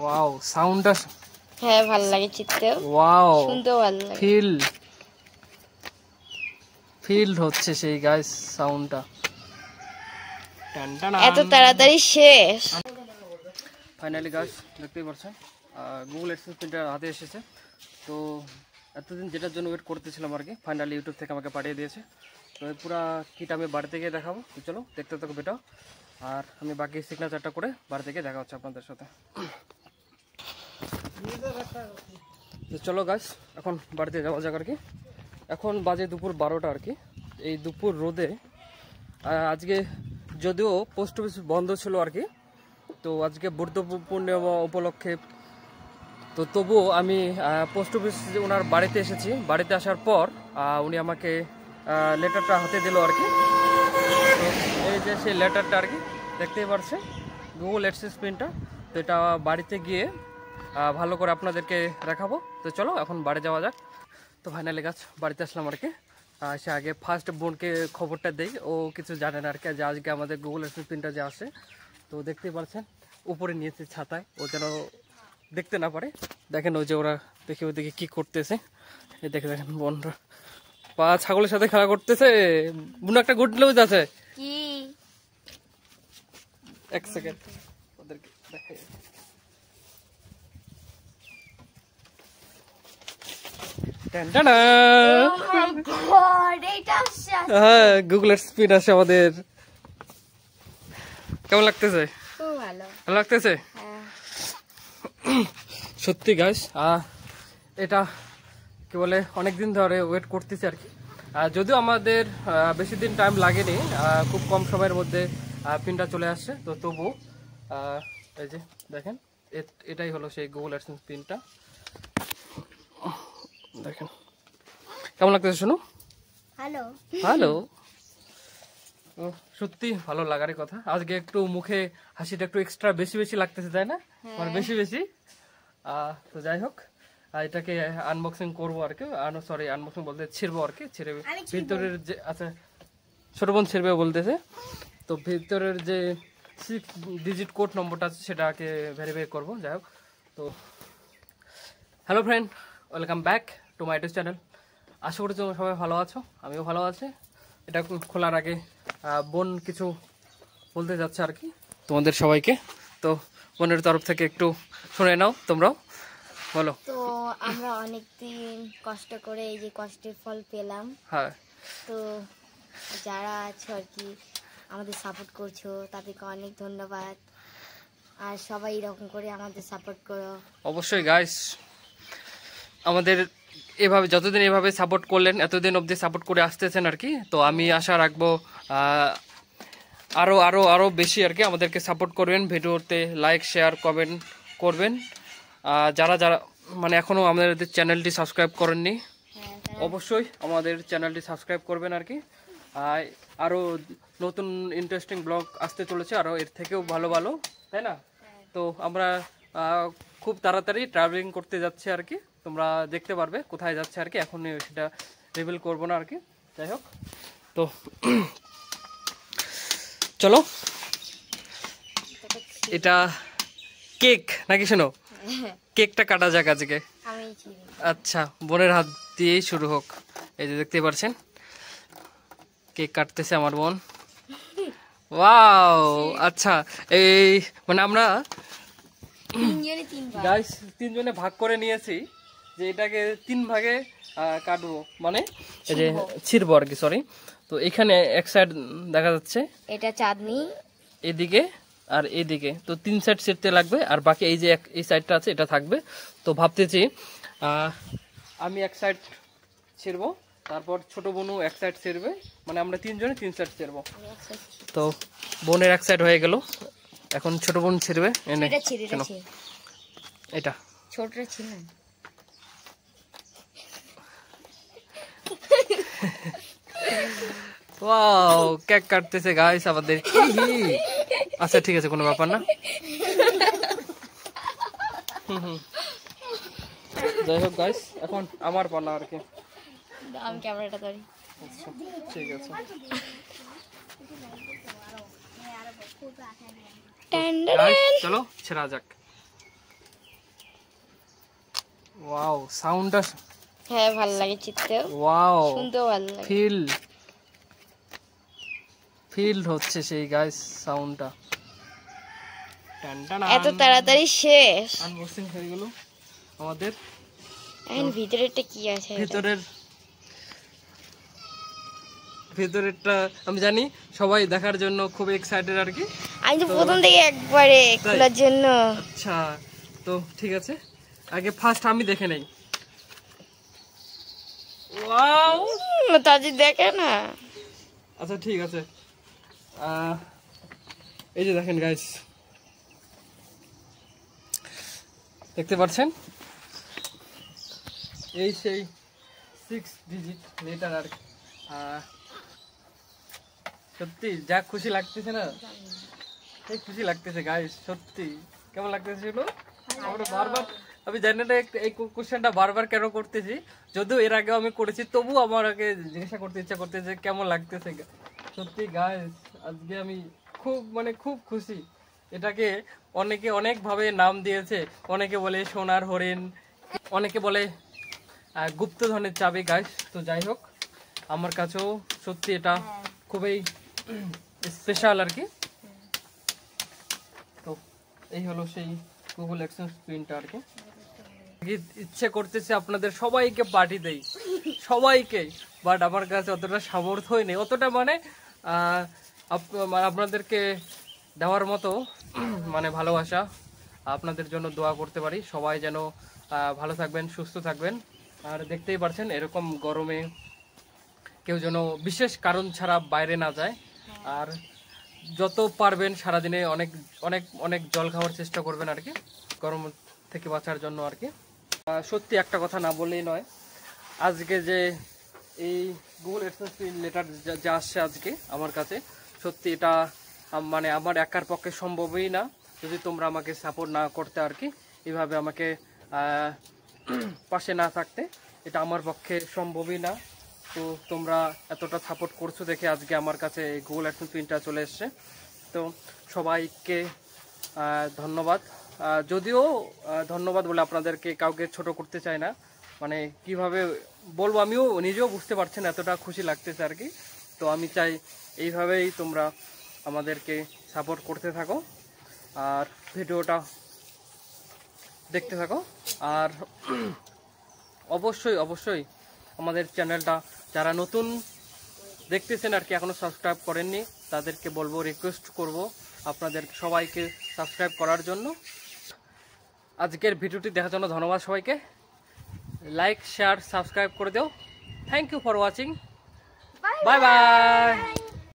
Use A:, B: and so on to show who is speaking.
A: Wow সাউন্ডটা
B: হ্যাঁ ভালো লাগে চিত্তে
A: ওয়াও
B: শুনতেও ভালো লাগে
A: ফিল হচ্ছে সেই গাইস সাউন্ডটা
B: এত তাড়াতাড়ি শেষ
A: ফাইনালি গাইস দেখতেই পাচ্ছেন গুগল অ্যাডসেন্স প্রিন্টার হাতে এসেছে তো এতদিন যেটার জন্য ওয়েট করতেছিলাম আর কি ফাইনালি ইউটিউব থেকে আমাকে পাঠিয়ে দিয়েছে তো পুরো কিট আমি বাড়িতে গিয়ে দেখাবো তো চলো দেখতে থাকো বেটা আর আমি বাকি সিগনেচারটা করে বাড়িতে গিয়ে দেখা হচ্ছে আপনাদের সাথে তো চলো গাইস এখন বাড়িতে যাওয়া যাক আর কি এখন বাজে দুপুর 12টা আর কি এই দুপুর রোদে আজকে যদিও পোস্ট অফিস বন্ধ ছিল আর কি তো আজকে বুদ্ধ পূর্ণিমা উপলক্ষে তো তবুও আমি পোস্ট অফিস ওনার বাড়িতে এসেছি বাড়িতে আসার পর উনি আমাকে লেটারটা হাতে দিল আর কি তো এই যে সেই লেটারটা আর কি দেখতেই পারছে গুগল অ্যাডসেন্স প্রিন্টার তো এটা বাড়িতে গিয়ে ভালো করে আপনাদেরকে দেখাবো তো চলো এখন বাড়ি যাওয়া যাক তো ফাইনালি গাছ বাড়িতে আসলাম আর কি সে আগে ফার্স্ট বোনকে খবরটা দেই ও কিছু জানে না আর কি যে আজকে আমাদের গুগল অ্যাডসেন্স প্রিন্টার যে আসে তো দেখতেই পাচ্ছেন উপরে নিয়েছে ছাতায় ও যেন দেখতে না পারে দেখেন ওই যে ওরা দেখে ওদিকে কি করতেছে এই দেখে দেখেন বোনরা পা ছাগলের সাথে খেলা করতেছে বোন একটা গুড নিউজ আছে
B: কি
A: এক সেকেন্ড ওদেরকে দেখাই হ্যাঁ গুগল স্পিড আছে আমাদের কেমন লাগতেছে ভালো লাগতেছে সত্যি গাইস এটা কি বলে অনেকদিন ধরে ওয়েট করতেছি আর কি যদিও আমাদের বেশি দিন টাইম লাগেনি খুব কম সময়ের মধ্যে পিনটা চলে আসছে তো তবু এই যে দেখেন এটাই হলো সেই গুগল অ্যাডসেন্স পিনটা দেখেন কেমন লাগতেছে শুনো হ্যালো সত্যি ভালো লাগারই কথা আজকে একটু মুখে হাসিটা একটু এক্সট্রা বেশি বেশি লাগতেছে তাই না মানে বেশি বেশি তো যাই হোক এটাকে আনবক্সিং করবো আর কি সরি আনবক্সিং বলতে ছিড়বো আর কি ছিড়ে ভিতরের যে আচ্ছা ছোট বোন ছিড়বে বলতেছে তো ভিতরের যে 6 ডিজিট কোড নম্বরটা আছে সেটাকে ভেরিফাই করবো যাই হোক তো hello friend welcome back to my YouTube channel আশা করি তোমরা সবাই ভালো আছো আমিও ভালো আছি এটা খোলার আগে বোন কিছু বলতে যাচ্ছে আর কি তোমাদের সবাইকে তো বোনের তরফ থেকে একটু শুনে নাও তোমরাও বলো
B: তো আমরা অনেকদিন কষ্ট করে এই যে কষ্টের ফল পেলাম
A: হ্যাঁ
B: তো যারা আছো আর কি আমাদের সাপোর্ট করছো তাদেরকে অনেক ধন্যবাদ আর সবাই এরকম করে আমাদের সাপোর্ট করো
A: অবশ্যই গাইস আমাদের এভাবে যতদিন এভাবে সাপোর্ট করলেন এতদিন অবধি সাপোর্ট করে আসতেছেন আর কি তো আমি আশা রাখবো আরো আরো আরো বেশি আর কি আমাদেরকে সাপোর্ট করবেন ভিডিওতে লাইক শেয়ার কমেন্ট করবেন যারা যারা মানে এখনো আমাদের চ্যানেলটি সাবস্ক্রাইব করেননি অবশ্যই আমাদের চ্যানেলটি সাবস্ক্রাইব করবেন আর কি আরো নতুন ইন্টারেস্টিং ব্লগ আসতে চলেছে আরো এর থেকেও ভালো ভালো তাই না তো আমরা খুব তাড়াতাড়ি ট্রাভেলিং করতে যাচ্ছি আর কি তোমরা দেখতে পারবে কোথায় যাচ্ছে আর কি এখন সেটা রিভিল করবো না আর কি যাই হোক তো চলো এটা কেক নাকি শোনো কেকটা কাটা যাক আজকে আচ্ছা বোনের হাত দিয়েই শুরু হোক এই যে দেখতে পাচ্ছেন কেক কাটতেছে আমার বোন ওয়াও আচ্ছা এই মানে আমরা গাইস তিনজনে ভাগ করে নিয়েছি যে এটাকে 3 ভাগে কাটবো মানে এই যে ছিড়বো আর কি সরি তো এখানে এক সাইড দেখা যাচ্ছে
B: এটা চাঁদনি
A: এদিকে আর এদিকে তো 3 সাইড ছিড়তে লাগবে আর বাকি এই যে এই সাইডটা আছে এটা থাকবে তো ভাবতেছি আমি এক সাইড ছিড়বো তারপর ছোট বোনও এক সাইড ছিড়বে মানে আমরা তিনজনে 3 সাইড ছিড়বো তো বোনের এক সাইড হয়ে গেল এখন ছোট বোন ছিড়বে এটা
B: ছোটটা ছিল
A: ওয়াও কেক কাটতেছে গাইস আমাদের আচ্ছা ঠিক আছে কোনো ব্যাপার না যাই হোক গাইস এখন আমার পালা আর কি
B: আমি ক্যামেরাটা ধরি
A: আচ্ছা ঠিক আছে চলো ছেড়া যাক ওয়াও সাউন্ডটা,
B: হ্যাঁ ভালো লাগে চিত্তে,
A: ওয়াও
B: শুনতেও ভালো লাগে।
A: ফিল হচ্ছে সেই গাইস সাউন্ডটা।
B: এত তাড়াতাড়ি শেষ।
A: আনবক্সিং হয়ে গেল আমাদের।
B: এখন ভিতরেরটা কি আছে?
A: ভিতরেরটা আমি জানি সবাই দেখার জন্য খুব এক্সাইটেড আর কি।
B: আমি তো প্রথম থেকে একবারে খোলার জন্য।
A: আচ্ছা তো ঠিক আছে, আগে ফার্স্ট আমি দেখে নেই। ওয়াও
B: তাজি দেখে না।
A: আচ্ছা ঠিক আছে, এই যে দেখেন গাইস, দেখতে পাচ্ছেন এই সেই 6 ডিজিট লেটার আর কি। সত্যি যা খুশি লাগতেছে না, এই খুশি লাগতেছে গাইস, সত্যি কেমন লাগতেছে এগুলো? আমরা বারবার, আমি জানি না এই কোশ্চেনটা বারবার কেন করতেছি, যদিও এর আগেও আমি করেছি, তবু আমার আগে জিজ্ঞাসা করতে ইচ্ছা করতেছে কেমন লাগতেছে। সত্যি গাইস আজকে আমি খুব খুশি। এটাকে অনেকে অনেক ভাবে নাম দিয়েছে, অনেকে বলে সোনার হরিণ, অনেকে বলে গুপ্তধনের চাবি গাইস। তো যাই হোক, আমার কাছেও সত্যি এটা খুবই স্পেশাল আর কি। তো এই হলো সেই গুগল এক্সচেঞ্জ প্রিন্টার আর কি। ইচ্ছে করতেছে আপনাদের সবাইকে পার্টি দেই, সবাইকে, বাট আমার কাছে অতটা সামর্থ্যই নেই, অতটা মানে আপনাদেরকে দেওয়ার মতো মানে ভালোবাসা। আপনাদের জন্য দোয়া করতে পারি, সবাই যেন ভালো থাকবেন, সুস্থ থাকবেন। আর দেখতেই পারছেন এরকম গরমে কেউ যেন বিশেষ কারণ ছাড়া বাইরে না যায়। আর যত পারবেন সারাদিনে অনেক অনেক অনেক জল খাওয়ার চেষ্টা করবেন আর কি, গরম থেকে বাঁচার জন্য আর কি। সত্যি একটা কথা না বললেই নয়, আজকে যে এই গুগল এক্সচেঞ্জ লেটার যা আসছে আজকে আমার কাছে, সত্যি এটা মানে আমার একার পক্ষে সম্ভবই না যদি তোমরা আমাকে সাপোর্ট না করতে আর কি, এইভাবে আমাকে পাশে না থাকতে, এটা আমার পক্ষে সম্ভবই না। তো তোমরা এতটা সাপোর্ট করছো দেখে আজকে আমার কাছে এই গুগল এক্সচেঞ্জ প্রিন্টটা চলে এসছে। তো সবাইকে ধন্যবাদ। যদিও ধন্যবাদ বলে আপনাদেরকে কাউকে ছোট করতে চাই না, মানে কিভাবে বলবো আমিও নিজেও বুঝতে পারছি না, এতটা খুশি লাগতেছে আর কি। তো আমি চাই এইভাবেই তোমরা আমাদেরকে সাপোর্ট করতে থাকো আর ভিডিওটা দেখতে থাকো। আর অবশ্যই অবশ্যই আমাদের চ্যানেলটা যারা নতুন দেখতেছেন আর কি, এখনো সাবস্ক্রাইব করেননি, তাদেরকে বলবো, রিকোয়েস্ট করব আপনাদের সবাইকে সাবস্ক্রাইব করার জন্য। আজকের ভিডিওটি দেখার জন্য ধন্যবাদ সবাইকে। লাইক শেয়ার সাবস্ক্রাইব করে দাও। Thank you for watching. Bye by.